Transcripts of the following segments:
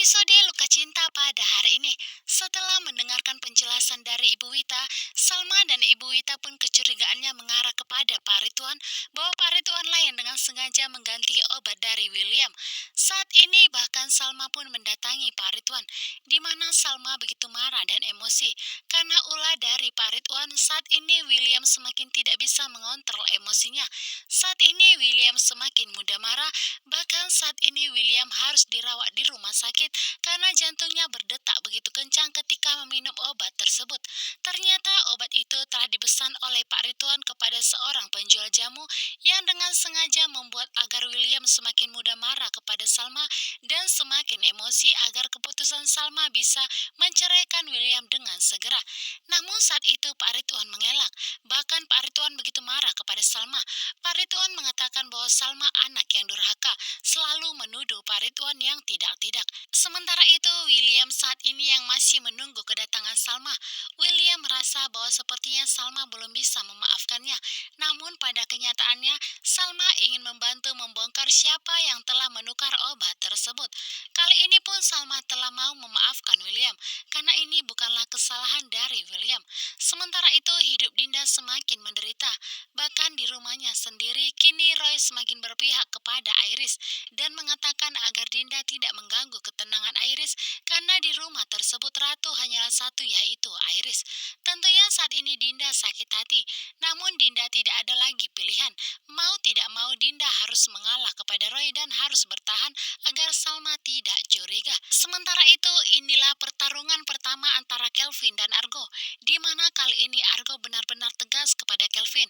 Episode Luka Cinta pada hari ini. Setelah mendengarkan penjelasan dari Ibu Wita, Salma dan Ibu Wita pun kecurigaannya mengarah kepada Pak Ridwan bahwa Pak Ridwan lain dengan sengaja mengganti obat dari William. Saat ini bahkan Salma pun mendatangi Pak Ridwan, di mana Salma begitu marah dan emosi karena ulah dari Pak Ridwan. Saat ini William semakin tidak bisa mengontrol emosinya. Saat ini William semakin mudah marah. Bahkan saat ini William harus dirawat di rumah sakit karena jantungnya berdetak begitu kencang ketika meminum obat tersebut. Ternyata obat itu telah dipesan oleh Pak Ridwan kepada seorang penjual jamu yang dengan sengaja membuat agar William semakin mudah marah kepada Salma dan semakin emosi agar keputusan Salma bisa menceraikan William dengan segera. Namun saat itu Pak Ridwan mengelak. Bahkan Pak Ridwan begitu marah kepada Salma. Pak Ridwan mengatakan bahwa Salma anak yang durhaka, selalu menuduh Pak Ridwan yang tidak-tidak. Sementara itu, William saat ini yang masih menunggu kedatangan Salma. William merasa bahwa sepertinya Salma belum bisa memaafkannya. Namun pada kenyataannya, Salma ingin membantu membongkar siapa yang telah menukar obat tersebut. Kali ini pun Salma telah mau memaafkan William, karena ini bukanlah kesalahan dari William. Sementara itu, hidup Dinda semakin menderita. Bahkan di rumahnya sendiri, kini Roy semakin berpihak kepada Iris dan mengatakan agar Dinda tidak mengganggu ketenangan Iris karena di rumah tersebut Ratu hanyalah satu, yaitu Iris. Tentunya saat ini Dinda sakit hati, namun Dinda tidak ada lagi pilihan. Mau tidak mau Dinda harus mengalah kepada Roy dan harus bertahan agar Salma tidak curiga. Sementara itu, inilah pertarungan pertama antara Kelvin dan Argo, di mana kali ini Argo benar-benar tegas kepada Kelvin.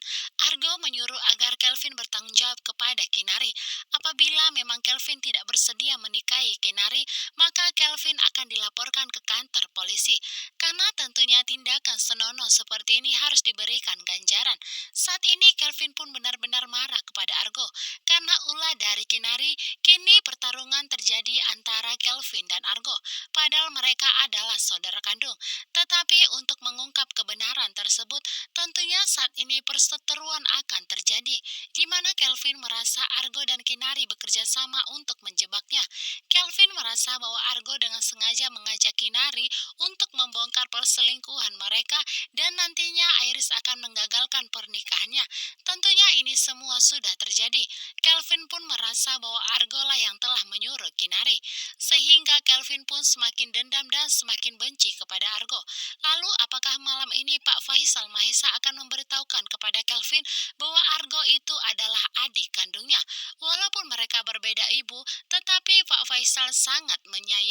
Argo menyuruh agar Kelvin bertanggung jawab kepada Kinari. Apabila memang Kelvin tidak bersedia menikahi Kinari, maka Kelvin akan dilaporkan ke kantor polisi. Karena tentunya tindakan senonoh seperti ini harus diberikan ganjaran. Saat ini Kelvin pun benar-benar marah kepada Argo. Karena ulah dari Kinari, kini pertarungan terjadi antara Kelvin dan Argo. Padahal mereka adalah saudara kandung. Tetapi untuk mengungkap kebenaran tersebut, tentunya saat ini perseteruan akan terjadi, di mana Kelvin merasa Argo dan Kinari bekerja sama untuk menjebaknya. Kelvin merasa bahwa Argo dengan sengaja mengajak Kinari untuk membongkar perselingkuhan mereka dan nantinya Iris akan menggagalkan pernikahannya. Tentunya ini semua sudah terjadi. Kelvin pun merasa bahwa Argo lah yang telah menyuruh Kinari, sehingga Kelvin pun semakin dendam dan semakin benci kepada Argo. Lalu apakah malam ini Pak Faisal Mahesa akan memberitahukan kepada Kelvin bahwa Argo itu adalah adik kandungnya? Walaupun mereka berbeda ibu, tetapi Pak Faisal sangat menyayangi